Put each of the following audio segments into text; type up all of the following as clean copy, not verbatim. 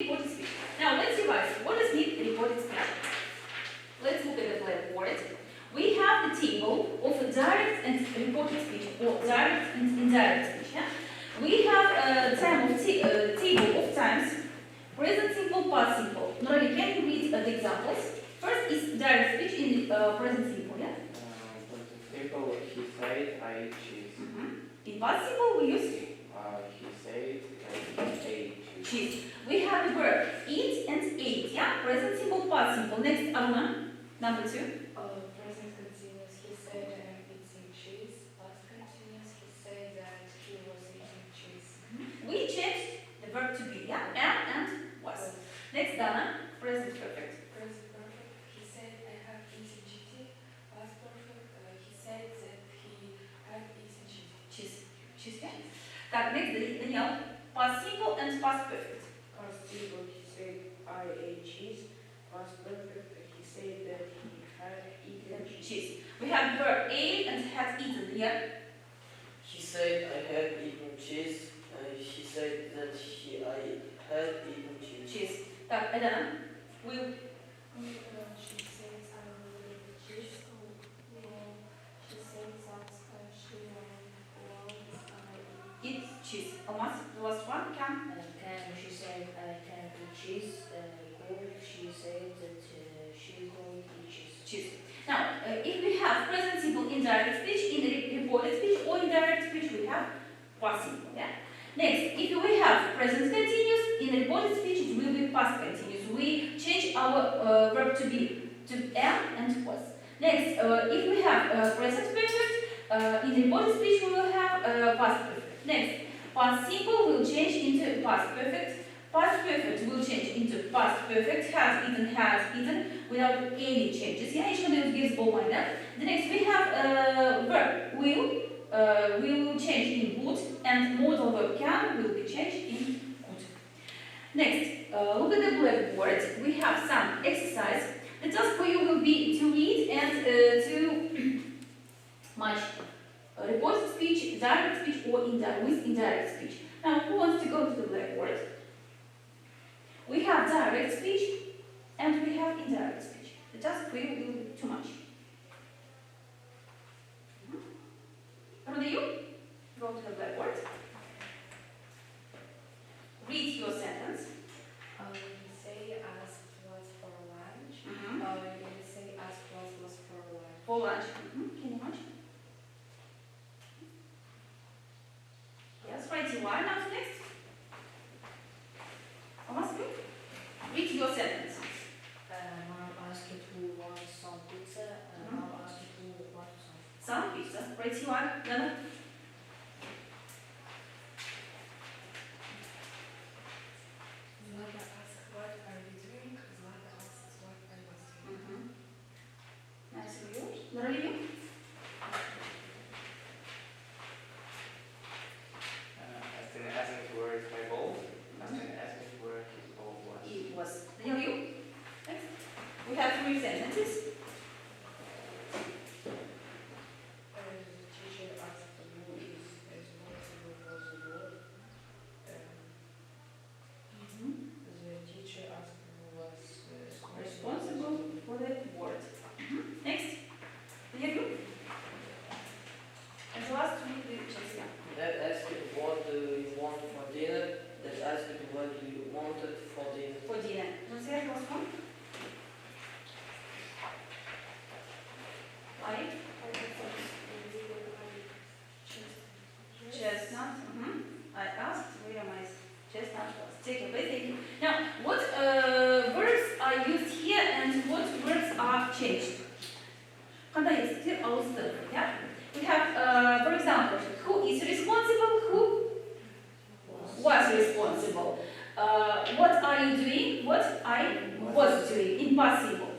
Reported speech. Now let's revise. What does mean reported speech? Let's look at the blackboard. We have the table of direct and reported speech, or direct and indirect speech. Yeah? We have a table of times, present simple, past simple. Nurali, can you read the examples? First is direct speech in present simple. Yeah? Present simple, he said, I ate cheese. In past simple, we use He said, I ate cheese. cheese. We have the verb eat and ate. Yeah? Present simple, past simple. Next, Aruna, number 2. Present continuous, he said I am eating cheese. Past continuous, he said that he was eating cheese. We changed the verb to be. Yeah? Am and was. Next, Dana, present perfect. Present perfect, he said I have eaten cheese. Past perfect, he said that he had eaten cheese. Cheese. Cheese. Yeah? Так, next, Daniel, past simple and past perfect. Past simple, he said, I ate cheese. Past perfect, he said that he had eaten cheese. Cheese. We have verb ate and had eaten. Yeah? He said I had eaten cheese. He said that I had eaten cheese. Cheese. Так, Dana, will She says I will eat cheese. She says that she will eat cheese. Almost the last one. Can. She said, I can eat cheese. She said that she could eat cheese. Cheese. Now, if we have present simple indirect speech, in reported speech, or indirect speech, we have past simple. Yeah. Next, if we have present continuous, in reported speech, it will be past continuous. We change our verb to be to am and was. Next, if we have present perfect, in reported speech, we will have past perfect. Next, past simple will change into past perfect. Past perfect will change into past perfect, has eaten, without any changes. Yeah, each one of gives болмайды. The next we have verb will change in would, and modal verb can will be changed in could. Next, look at the blackboard. We have some exercise. The task for you will be to read and to match reported speech, direct speech, or with indirect speech. Now, who wants to go to the blackboard? We have direct speech and we have indirect speech. The task for you will be too much. Runa, you go to the blackboard. Read your sentence. He say asked what for lunch. He say asked what was for lunch. For lunch. Can you match? Yes, right. You are now next. Almost good. Read your sentence. Mom asked who wants some pizza. Mom asked who wants Some pizza. Right. You are. Dana. Zlata asked what are we doing. Zlata asked what I was doing. Nice of yours. Nurali, you? Asking where is my ball? Asking where his ball was. It was. Daniel, you? Next. We have 3 sentences. The teacher asked who is responsible for the board. The teacher asked who was Responsible for the word. Next. Daniel, you? And the last one we just yeah. That asked what do you want for dinner. That asked what you wanted for dinner. For dinner. Want to say that last one? I chestnut. I asked where my chestnut was. Take a bit. Thank you. Now, what verbs are used here and what verbs are changed? Қандай естіктер ауысты? Yeah? We have, for example, who is responsible, who was responsible. What are you doing? What I was doing in past simple.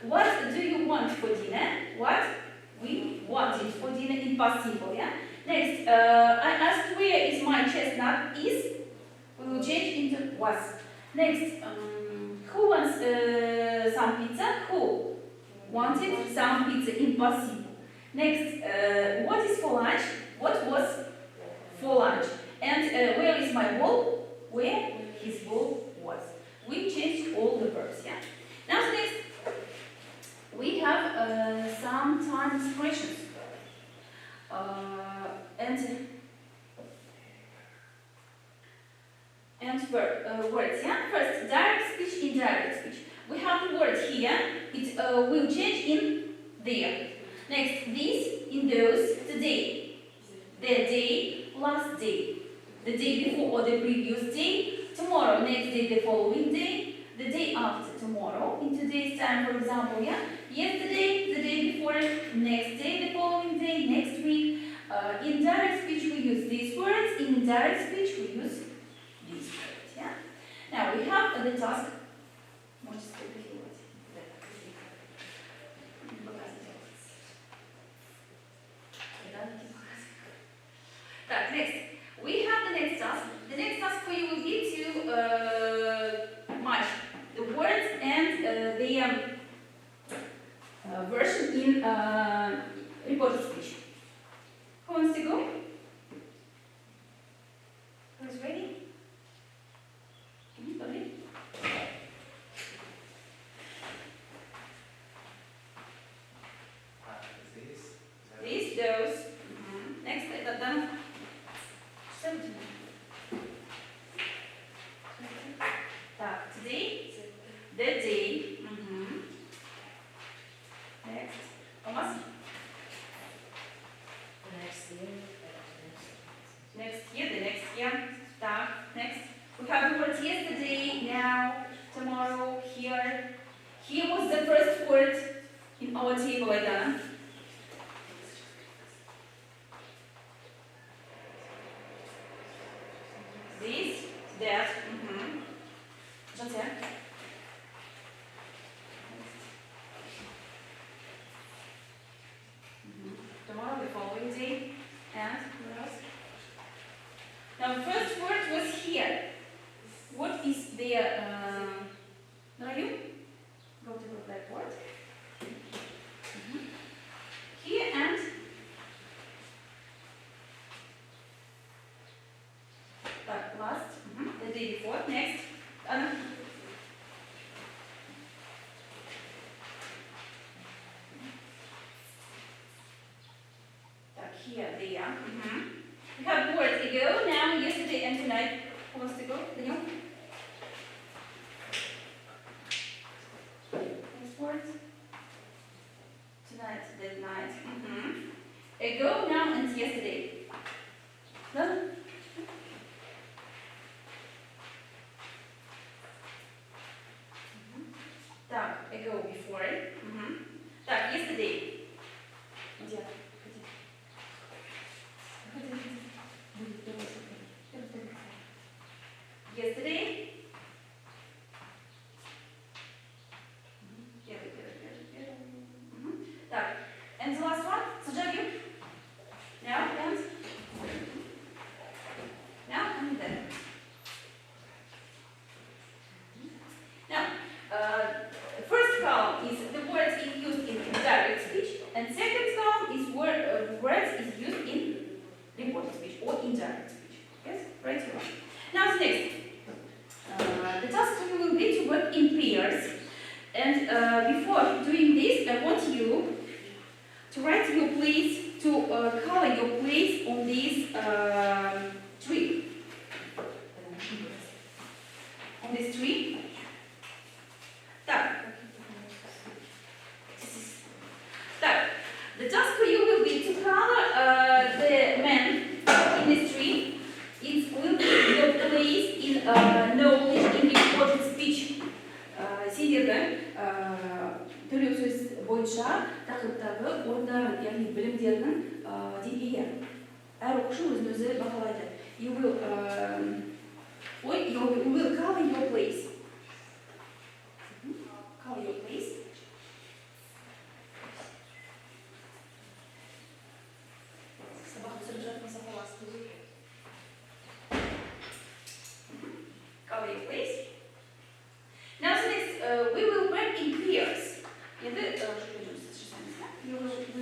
What do you want for dinner? What we wanted for dinner in past simple. Yeah. Next, I asked where is my chestnut is. We will change into was. Next, who wants some pizza? Who wanted some pizza in past simple. Next, what is for lunch? What was for lunch? And where is my ball? Where his ball was. words, yeah? First, direct speech, indirect speech. We have the word here, it will change in there. Next, this, in those, today, the day, last day, the day before or the previous day, tomorrow, next day, the following day, the day after tomorrow, in today's time, for example, yeah? Yesterday, the day before, next day, the following day, next week. In direct speech, we use these words. In indirect speech, we use these words, yeah? Now, we have the task. Next, we have the next task. The next task for you will be to match the words and the version in reported speech. Who wants to go? Who's ready? Lovely. These, those. Next, done. 17. Today, the day. Next, Thomas. Next year, the next year. Next. We have the words yesterday, now, tomorrow, here. Here was the first word in our table, Aidana. This, that. José. Tomorrow, the following day, and what else? Now, the first word was here. What is there? Now you go to the blackboard. Here and last, the day before. Next, Anna. Here, there. We have words ago, now, yesterday, and tonight. Who wants to go? Daniel? Next word. Tonight, that night. Ago, now, and yesterday. Done? Так, ago, before. Так, yesterday. Где? Yesterday. Так, and the last one, Саджа, you? Now, and? Now, and then. Now, first column is the words used in direct speech, and second column is words is used in reported speech or indirect speech. Yes, right here. Now, next, the task for you will be to work in pairs. And before doing this, I want you to write your place, to color your place on this tree. On this tree. Так. The task for you will be to color the man in this tree. It will be your place in knowledge in reported speech. Сендердің төлеу сөз бойынша тақырыптағы орындарын, яғни білімдердің деңгейі. Әр оқушы өзін-өзі бағалайды. You will color your place. Color your place. Color your place. Now, next, we will work in pairs. We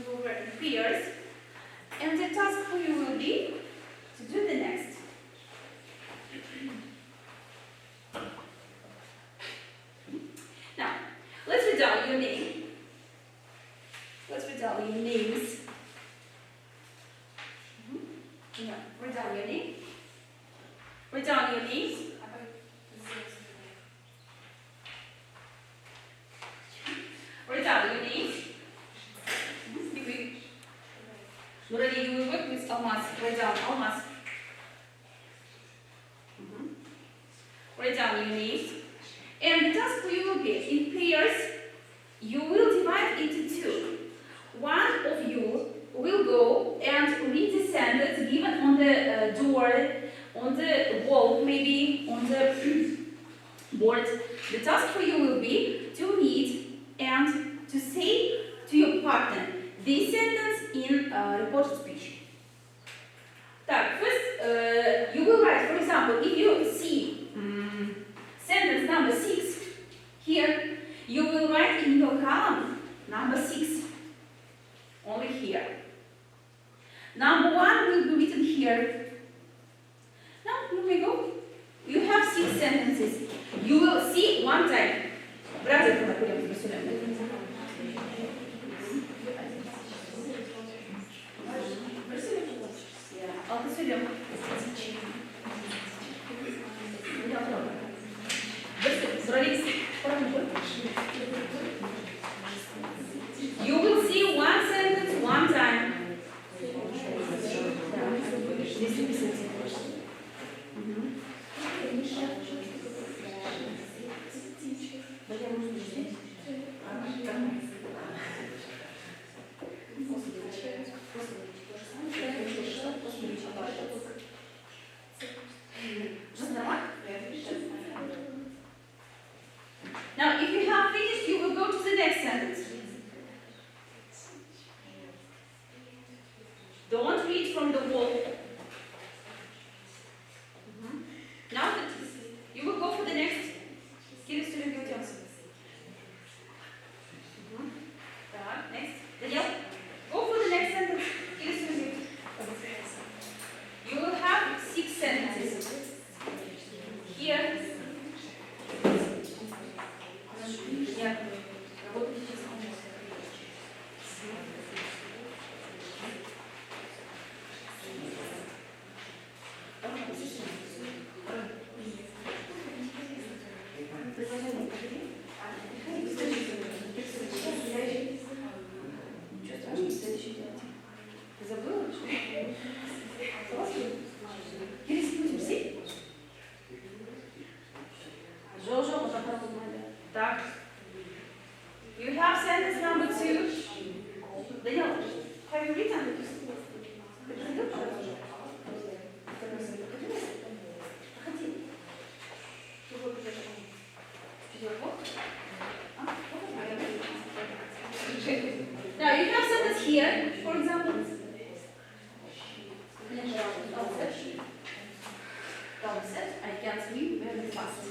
will work in pairs. And the task for you will be to do the next. Now, let's read down your name. Let's read down your names. Read down your name. Read down your names. Алмаз. Write down Алмаз. Write down your names. And the task for you will be in pairs. You will divide into two. One of you will go and read the sentence given on the door, on the wall, maybe on the board. The task for you will be to read and to say to your partner this sentence in reported speech. Так, first you will write, for example, if you see sentence number 6 here, you will write in your column number 6, only here. Number 1 will be written here. Now, here we go. You have 6 sentences. You will see one time. You will see one sentence one time. Now, if you have finished, you will go to the next sentence. Don't read from the wall. Now, you will go for the next. Next. Daniel, go for the next sentence. You will have 6 sentences. Here. Yeah. Так. You have sentence number 2. Daniel, have you written? Now you have sentence here, for example. I can't read very fast.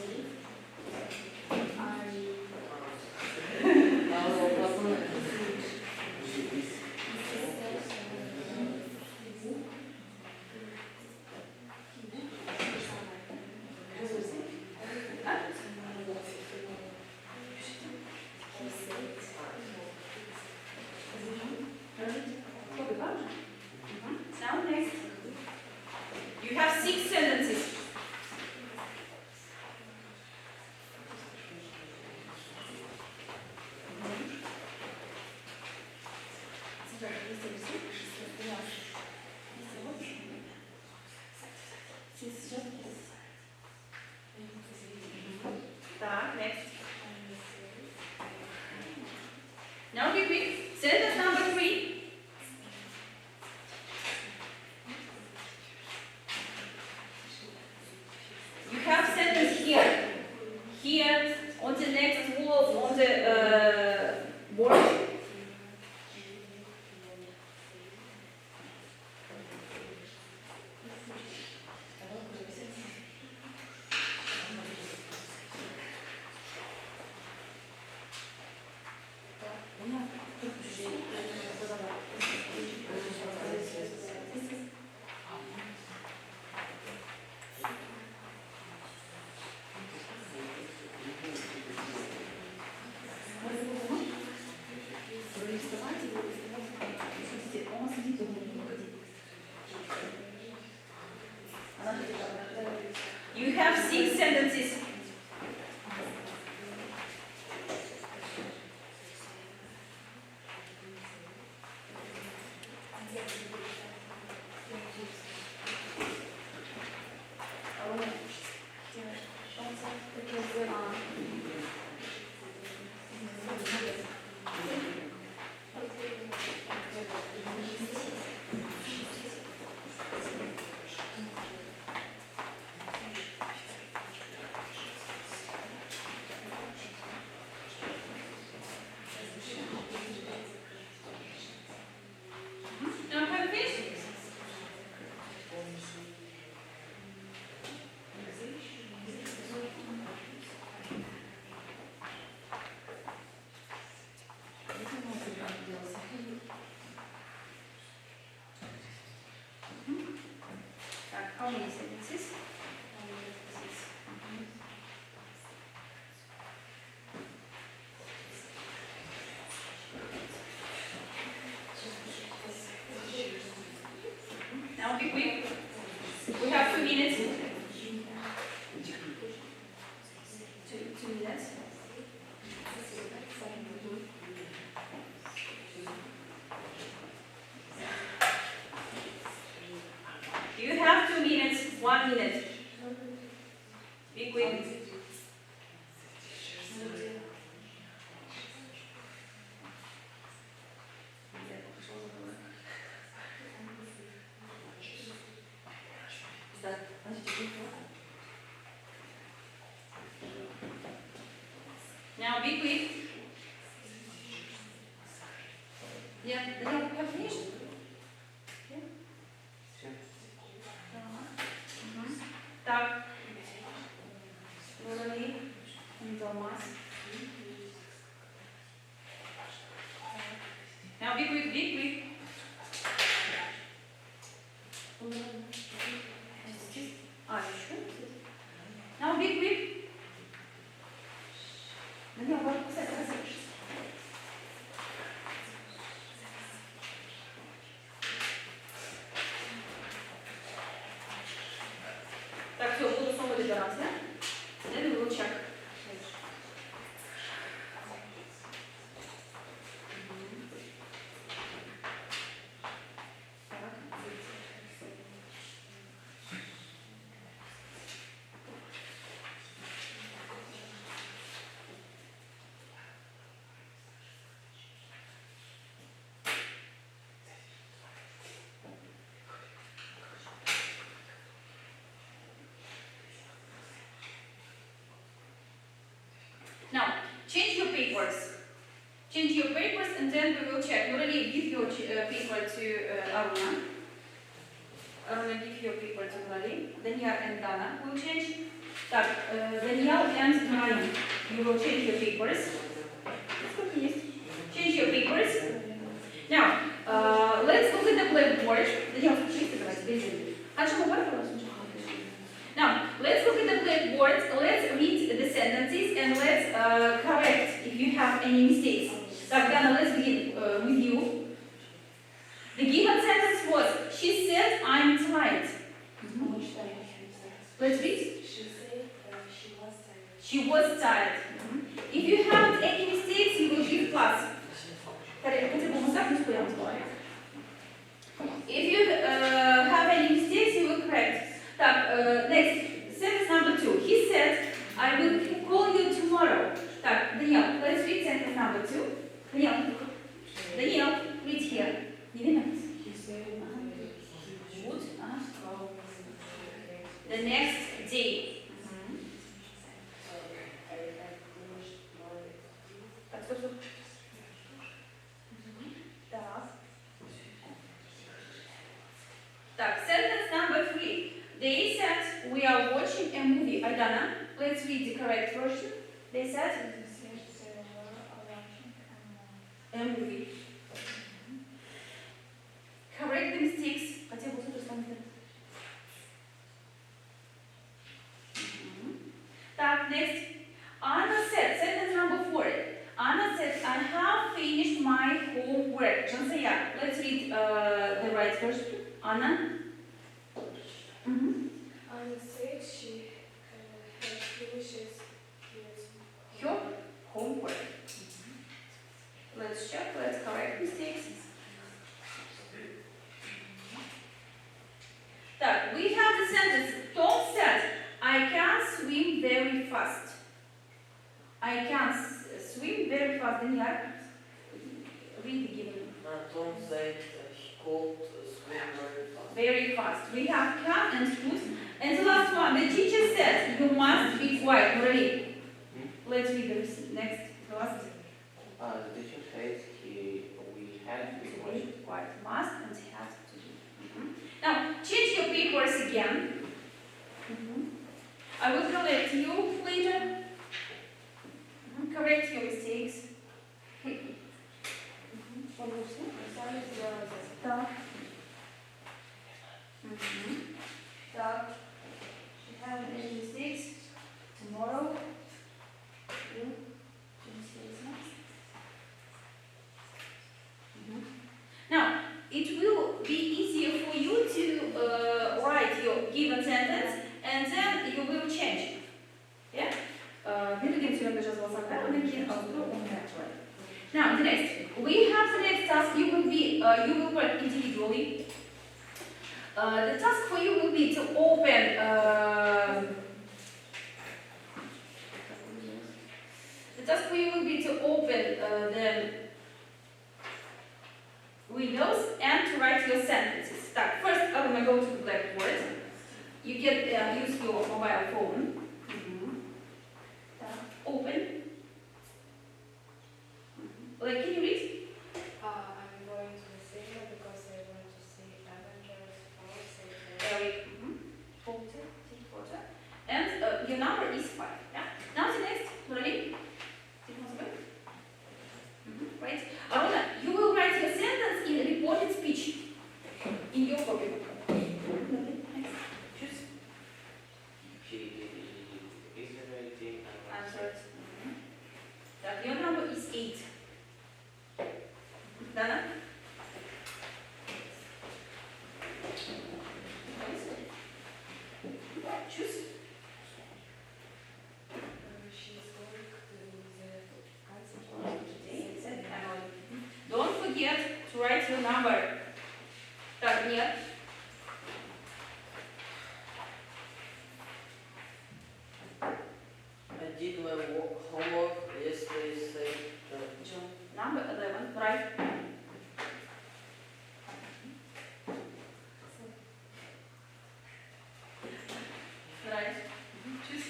Now next. You have 6 sentences. Next. Now be quick. Sentence number 3. You have sentence here. Here, on the next wall, on the board. 2 minutes. You have 2 minutes, 1 minute. Be quick. Now be quick. Yeah, you have finished? Так. Нурали. Томас. Now be quick, be quick. Еще. Now be quick. Так, все, буду снова добираться. Then we will check. Now, change your papers. Change your papers and then we will check. You already give your paper to Aruna. Aruna, give your paper to Nurali. Daniel and Dana will change. Так, Daniel and Nurali, you will change your papers. Change your papers. Now, let's look at the blackboard. Daniel, now, let's look at the blackboard. Let's read the sentences and let's correct if you have any mistakes. Так, Dana, let's begin with you. The given sentence was, she said, I'm tired. Let's read. She was tired. If you have any mistakes, you will give plus. If you have any mistakes, you will correct. Так, next, sentence number 2. He said, I will call you tomorrow. Так, Daniel, let's read sentence number 2. Daniel, read here. Would. The next day. Так, sentence number 3. They said, we are watching a movie. Aldana, let's read the correct version. They said, a movie. Correct the mistakes. Так, next. Anna said, sentence number 4. Anna said, I have finished my homework. Jansaya, let's read the right version. Anna. Anna said she had finished Her homework. Let's check, let's correct mistakes. Так, we have the sentence, Tom said, I can swim very fast. I can swim very fast. Daniel, read the given. Tom said he could swim very fast. Very fast. We have can and could. And the last one, the teacher said, you must be quiet. Already. Let's read the next, the last. The teacher says we had to be quiet. Quiet. Must and have to be. Now, change your papers again. I will collect you later. Correct your mistakes. Так. Так. If you have any mistakes, tomorrow. Now, it will be easier for you to write your given sentence and then you will change. Yeah? сөйлемді жазып алсақ та, одан кейін ауыстыру оңайырақ болады. Now, the next. We have the next task. You will work individually. The task for you will be to open the windows and to write your sentences. Start. First, I'm going to go to the blackboard. You can use your mobile phone. Open. Like, can you read? I'm going to the cinema because I want to see Avengers 4. Eric. Photo. And your number is 5. Yeah. Now the next. Ready? Right. Aruna, you will write your sentence in reported speech in your copybook. Next. Choose. She is writing. Answered. That your number is 8. Dana? Choose. She's going to the concert. Don't forget to write your number. Так, нет. I did my homework yesterday, said John. Number 11, right? Right. Choose.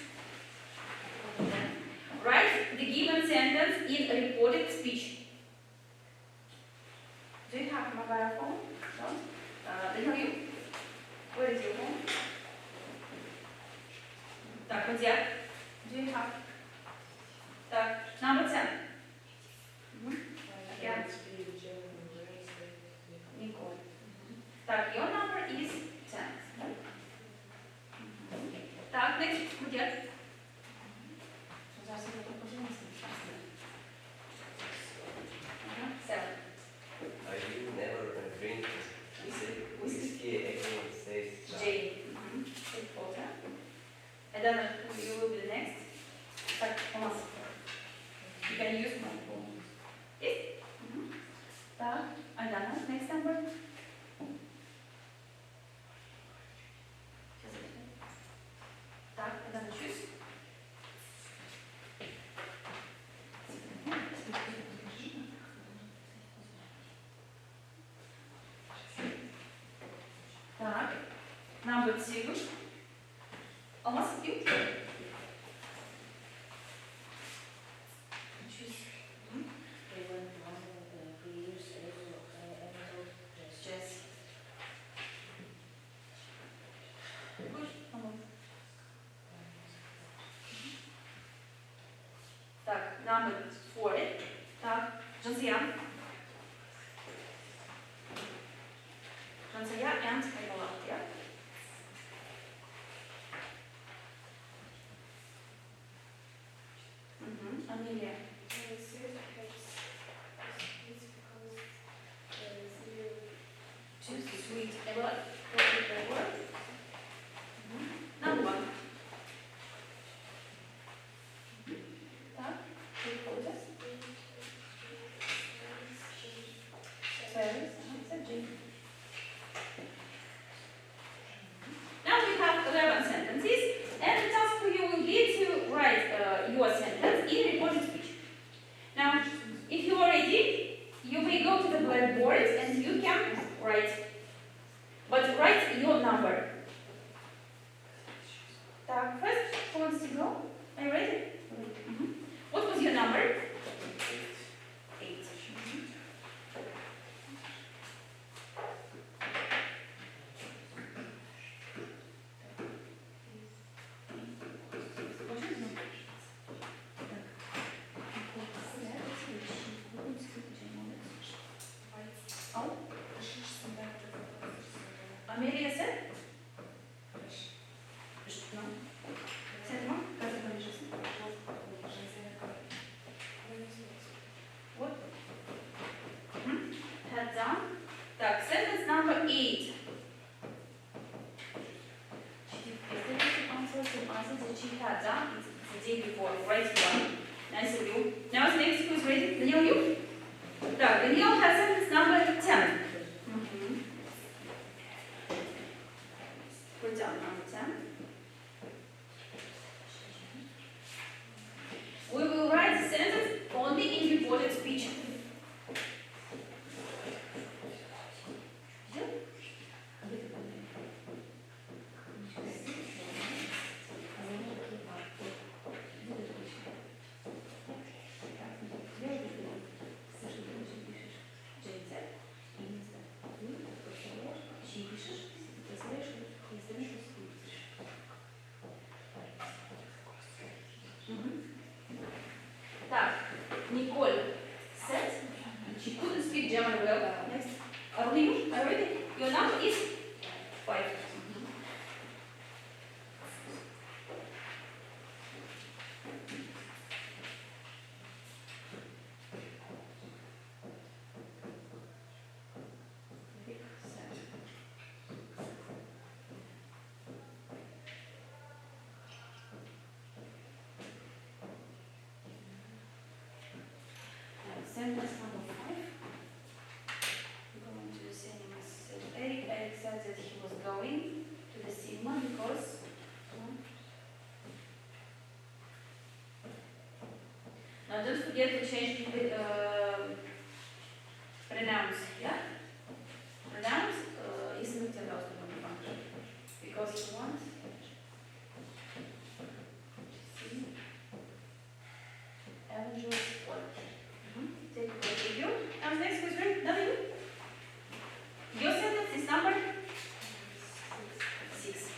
Write the given sentence in a reported speech. Do you have a mobile phone? No? Do you have you? Where is your phone? Так, где? Do you have? Так, number 10. Can't speak German very slowly. Nicole. Так, your number is 10. Так, next, где? Seven. I will never drink whiskey again, says John. Jane. Take photo. And then you will be the next. Так, Thomas. You can use my phone. Yes? Так, Aldana, next number. Так, Aldana, choose. Так, number 2. Almost you. Choose. Jess. Good. Так, number 4. Так, Josiane. Josiane and Nicola. Yeah. Amelia. Choose sweet. What is the word? Number 1. Так, take photos. Paris. Now we have 11 sentences, and the task for you will be to write your sentence in reported speech. Now, if you are ready, you may go to the blackboard and you can write. But write your number. Так, first, who wants to go? Are you ready? What was your number? 8. Amelia said? No. Said no? Nicole said she couldn't speak German well. Next. Are you ready? Your number is 5. Sentence number 5. Going to the cinema. So Eric said that he was going to the cinema because now don't forget to change the pronounce. Yeah, pronounce is not allowed to be function because he wants. Avengers what? Take a break with you. Now next question, now you. Your sentence is number 6.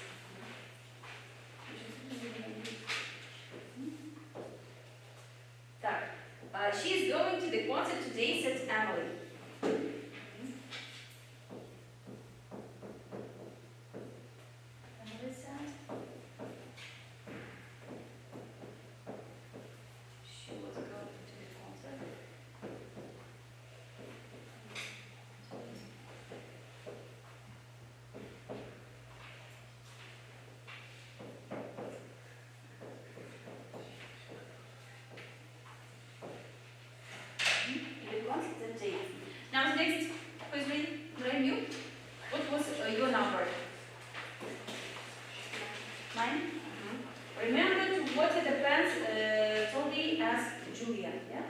Так, she is going to the concert today, said Emily. Emily said she was going to the concert. Now next, please read you. What was your number? 9? Remember to water the plants totally as Julia, yeah?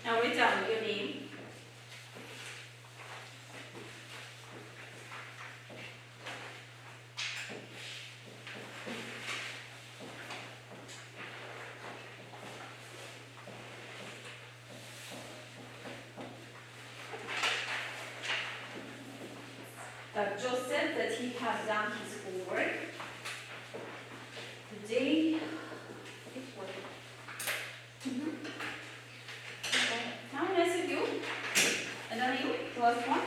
Now write down your name. Joe said that he has done his homework. Today, it's working. Now nice of you. And then you, the last one.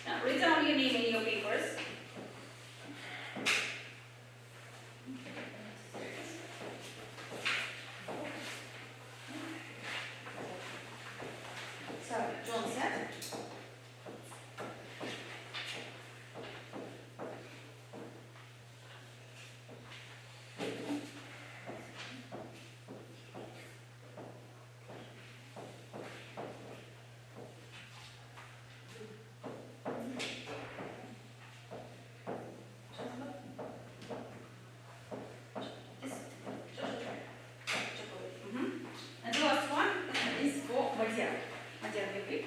Now write down your name in your papers. So, John said. And the last one is for Madia. Madia, you agree?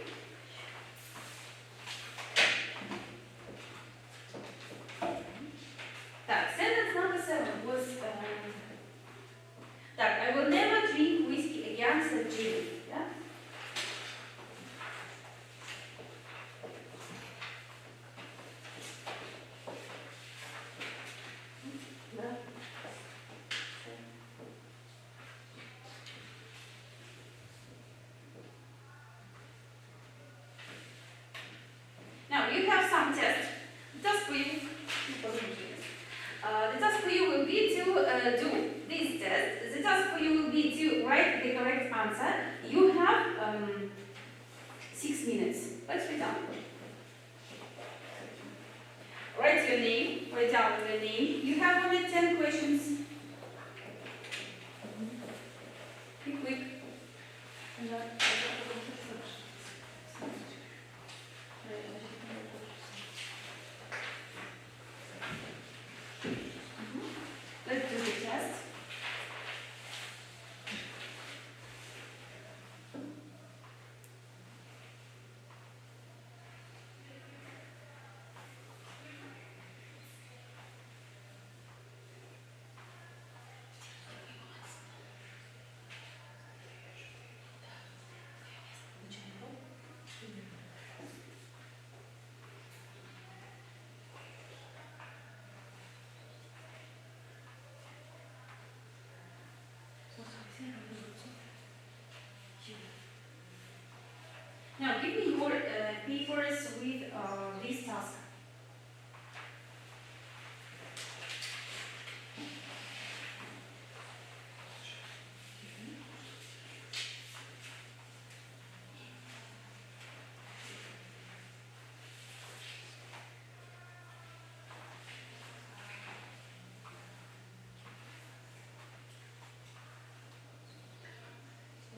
Так, sentence number 7 was так, I will never drink whiskey again, said Jimmy. Yeah? Now you have some tests. The task for you, the task for you will be to do this test. The task for you will be Now give me your papers with this task.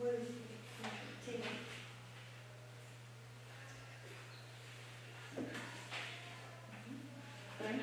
Where is it? Take it. Right?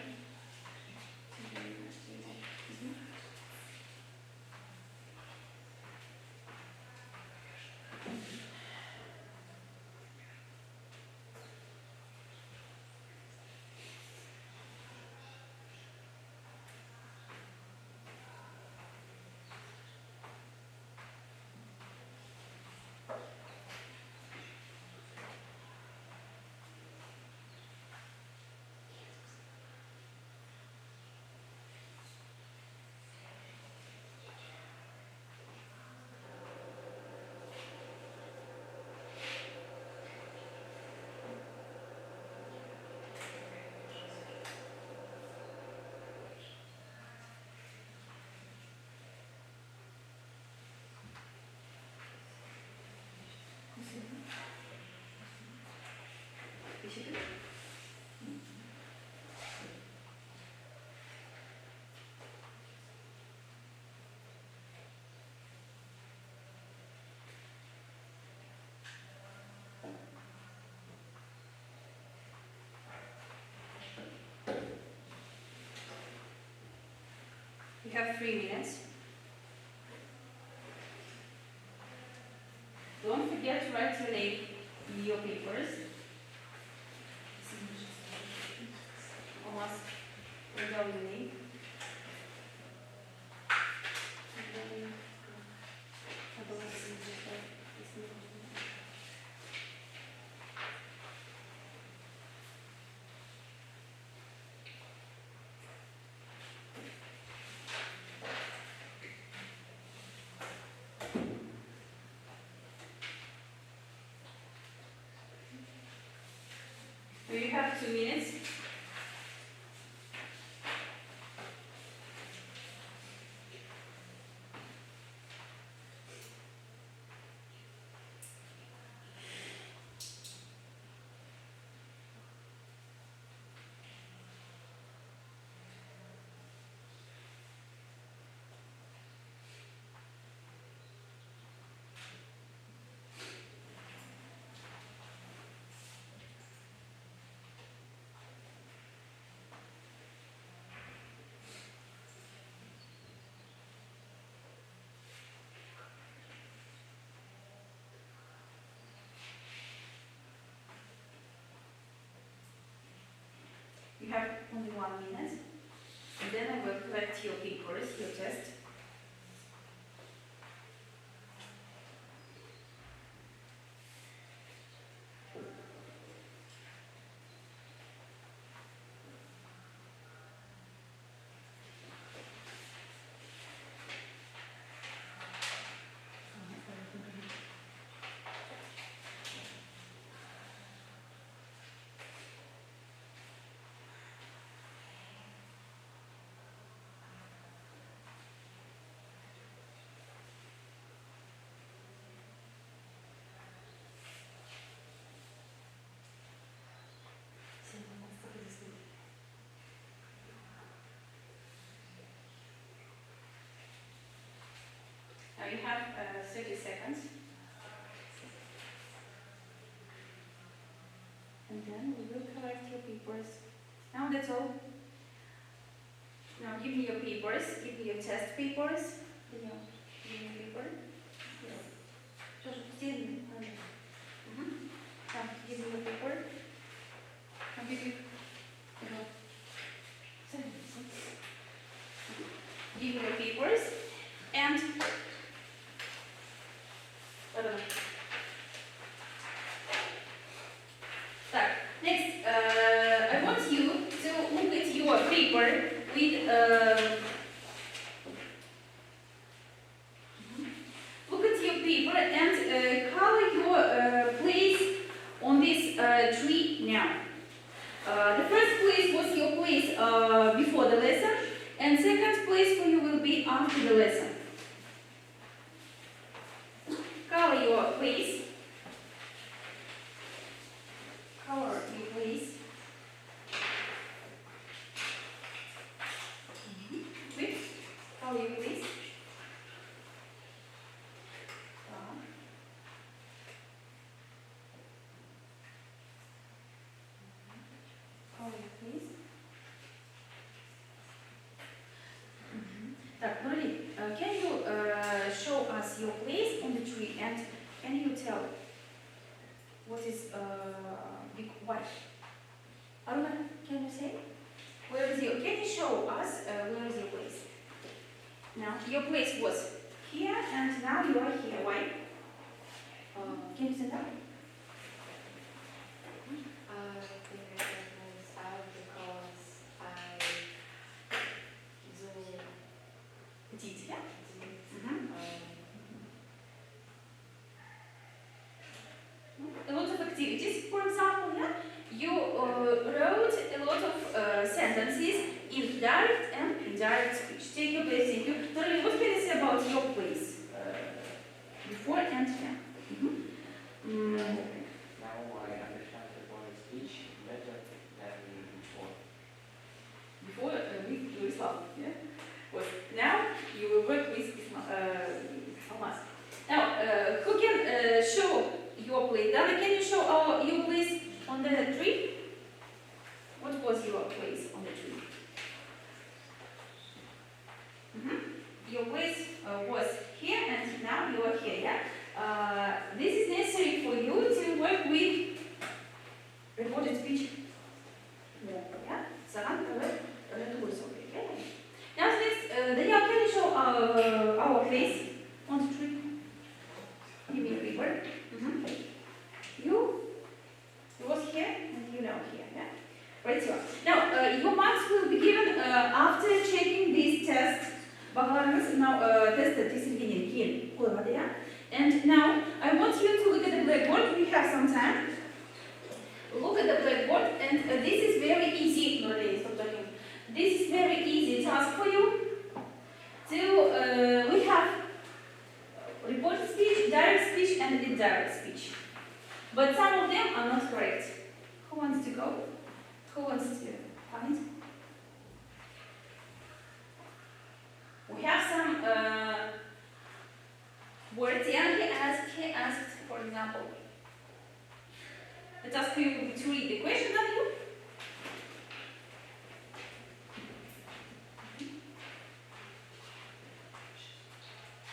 You have 3 minutes. Don't forget to write your name in your papers. Almost write down your name. So you have 2 minutes. You have only 1 minute, and then I will collect your papers, your test. Now you have 30 seconds. And then we will collect your papers. Now that's all. Now give me your papers, give me your test papers. Give me your paper. Now give me your paper. Now give me your papers and next, I want you to look at your paper with after the lesson. Color your place. Color your place. Quick. Color your place. Color your place. Так, Нурали, can you show us your place on the tree and can you tell what is big white? Aruna, can you say? Where is your? Can you show us where is your place? Now your place was here and now you are here. Why? Can you stand up? I think I can move out because I do Petite, yeah? um, A lot of activities, for example, yeah? You wrote a lot of sentences in direct and indirect speech. Take your place, take you. Nurali, what can you say about your place? Before and now. Now I understand the word speech better than before. Before with Islam, yeah? But now you will work with Almas. Now, who can show your place? Dana, can you show your place on the tree? What was your place on the tree? Your place was here and now you are here, yeah? This is necessary for you to work with recorded speech. Yeah? Saran, now next, Daniel, can you show our place on the tree? Give me a paper. You was here and you now here, yeah? Right here. Now, your marks will be given after checking this test. Бағаларыңыз мынау тестті тексергеннен кейін қойылады, yeah? And now, I want you to look at the blackboard. We have some time. Look at the blackboard, and this is very easy. No, stop talking. This is very easy task for you. We have reported speech, direct speech, and indirect speech. But some of them are not correct. Who wants to go? Who wants to find? We have some words. He asked, for example, the task for you will be to read the question of you.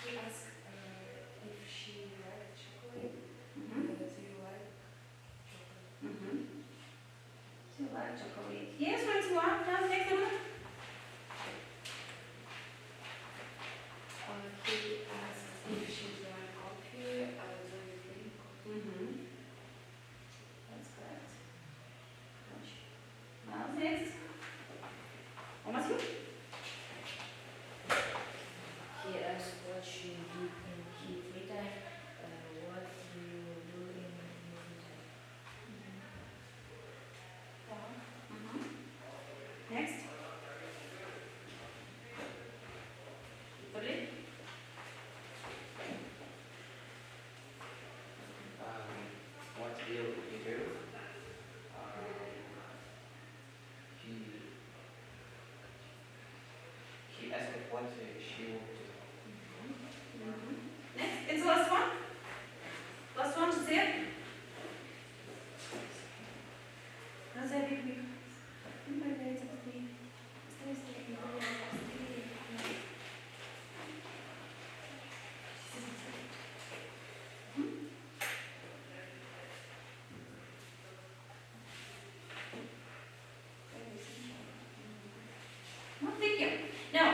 he asked if she liked chocolate. Do you like chocolate? Do you like chocolate? Yes, right, you are. Now, next one. He asked if she drank coffee. Do you drink coffee? That's correct. Now, next. Almost you? He asked what she did in his free time. What do you do in your free time? Next. Italy. What will you do? He asked what she would do. Next. It's the last one. Last one, Giselle. Назови quick. Thank you. Now,